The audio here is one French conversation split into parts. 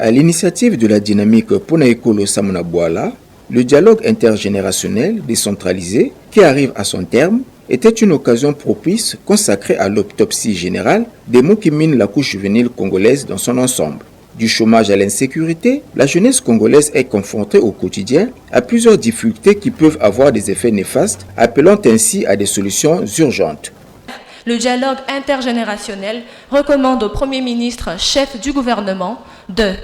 À l'initiative de la dynamique Ponaekolo Samuna Bouala, le dialogue intergénérationnel décentralisé qui arrive à son terme était une occasion propice consacrée à l'autopsie générale des maux qui minent la couche juvénile congolaise dans son ensemble. Du chômage à l'insécurité, la jeunesse congolaise est confrontée au quotidien à plusieurs difficultés qui peuvent avoir des effets néfastes, appelant ainsi à des solutions urgentes. Le dialogue intergénérationnel recommande au Premier ministre, chef du gouvernement, de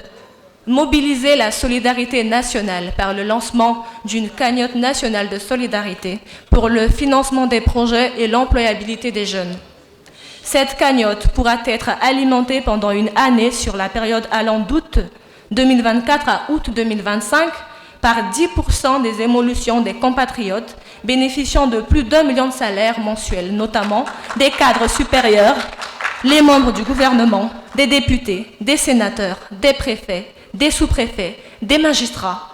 mobiliser la solidarité nationale par le lancement d'une cagnotte nationale de solidarité pour le financement des projets et l'employabilité des jeunes. Cette cagnotte pourra être alimentée pendant une année sur la période allant d'août 2024 à août 2025 par 10% des émolutions des compatriotes bénéficiant de plus d'1 million de salaires mensuels, notamment des cadres supérieurs, les membres du gouvernement, des députés, des sénateurs, des préfets, des sous-préfets, des magistrats,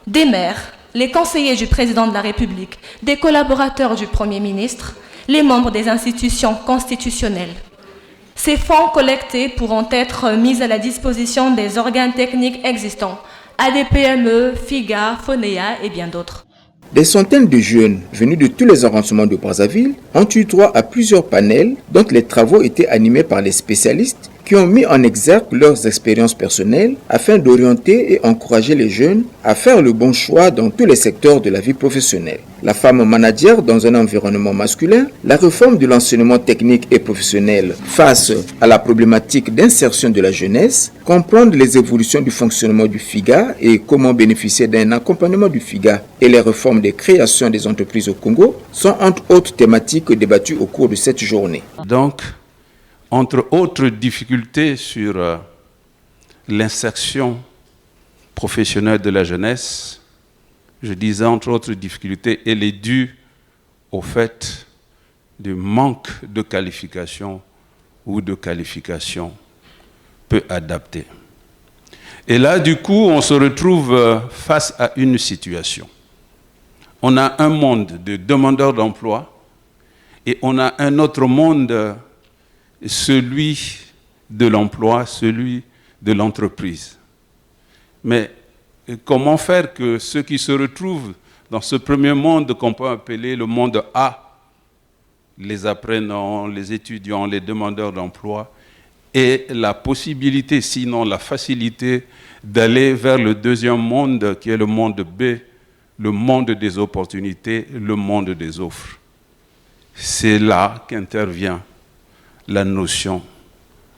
des maires, les conseillers du président de la République, des collaborateurs du Premier ministre, les membres des institutions constitutionnelles. Ces fonds collectés pourront être mis à la disposition des organes techniques existants, ADPME, FIGA, FONEA et bien d'autres. Des centaines de jeunes venus de tous les arrondissements de Brazzaville ont eu droit à plusieurs panels dont les travaux étaient animés par les spécialistes qui ont mis en exergue leurs expériences personnelles afin d'orienter et encourager les jeunes à faire le bon choix dans tous les secteurs de la vie professionnelle. La femme manager dans un environnement masculin, la réforme de l'enseignement technique et professionnel face à la problématique d'insertion de la jeunesse, comprendre les évolutions du fonctionnement du FIGA et comment bénéficier d'un accompagnement du FIGA et les réformes des créations des entreprises au Congo sont entre autres thématiques débattues au cours de cette journée. Donc, entre autres difficultés sur l'insertion professionnelle de la jeunesse, je disais entre autres difficultés, elle est due au fait du manque de qualification ou de qualification peu adaptée. Et là, du coup, on se retrouve face à une situation. On a un monde de demandeurs d'emploi et on a un autre monde, celui de l'emploi, celui de l'entreprise. Mais comment faire que ceux qui se retrouvent dans ce premier monde qu'on peut appeler le monde A, les apprenants, les étudiants, les demandeurs d'emploi, aient la possibilité, sinon la facilité, d'aller vers le deuxième monde qui est le monde B, le monde des opportunités, le monde des offres. C'est là qu'intervient la notion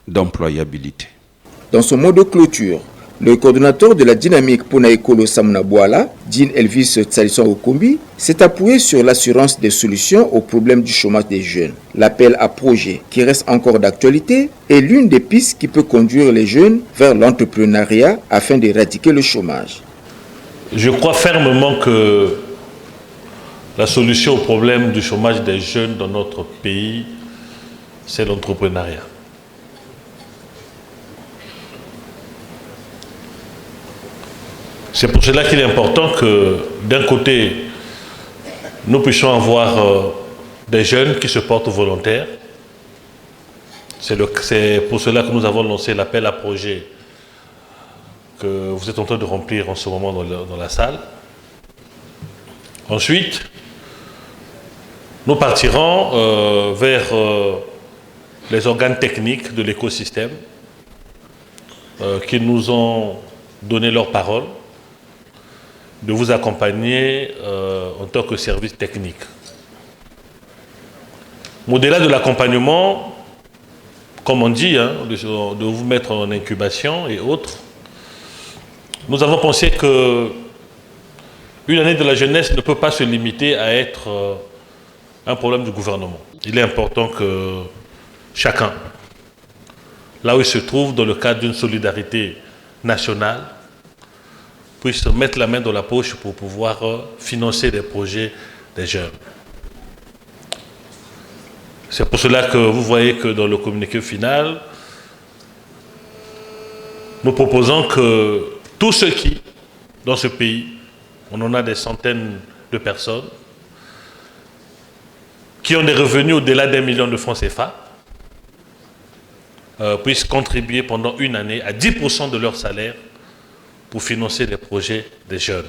d'employabilité. Dans son mot de clôture, le coordonnateur de la dynamique Ponaekolo Samuna Bouala, Dean Elvis Tsalisson Okombi, s'est appuyé sur l'assurance des solutions au problème du chômage des jeunes. L'appel à projet, qui reste encore d'actualité, est l'une des pistes qui peut conduire les jeunes vers l'entrepreneuriat afin d'éradiquer le chômage. Je crois fermement que la solution au problème du chômage des jeunes dans notre pays, c'est l'entrepreneuriat. C'est pour cela qu'il est important que, d'un côté, nous puissions avoir des jeunes qui se portent volontaires. C'est pour cela que nous avons lancé l'appel à projet que vous êtes en train de remplir en ce moment dans la salle. Ensuite, nous partirons vers les organes techniques de l'écosystème qui nous ont donné leur parole de vous accompagner en tant que service technique. Au-delà de l'accompagnement, comme on dit, de vous mettre en incubation et autres, nous avons pensé que une année de la jeunesse ne peut pas se limiter à être un problème du gouvernement. Il est important que chacun, là où il se trouve dans le cadre d'une solidarité nationale, puisse mettre la main dans la poche pour pouvoir financer les projets des jeunes. C'est pour cela que vous voyez que dans le communiqué final, nous proposons que tous ceux qui, dans ce pays, on en a des centaines de personnes, qui ont des revenus au-delà d'1 million de francs CFA, puissent contribuer pendant une année à 10% de leur salaire pour financer les projets des jeunes.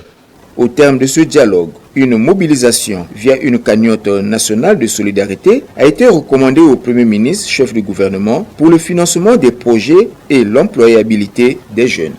Au terme de ce dialogue, une mobilisation via une cagnotte nationale de solidarité a été recommandée au Premier ministre, chef du gouvernement, pour le financement des projets et l'employabilité des jeunes.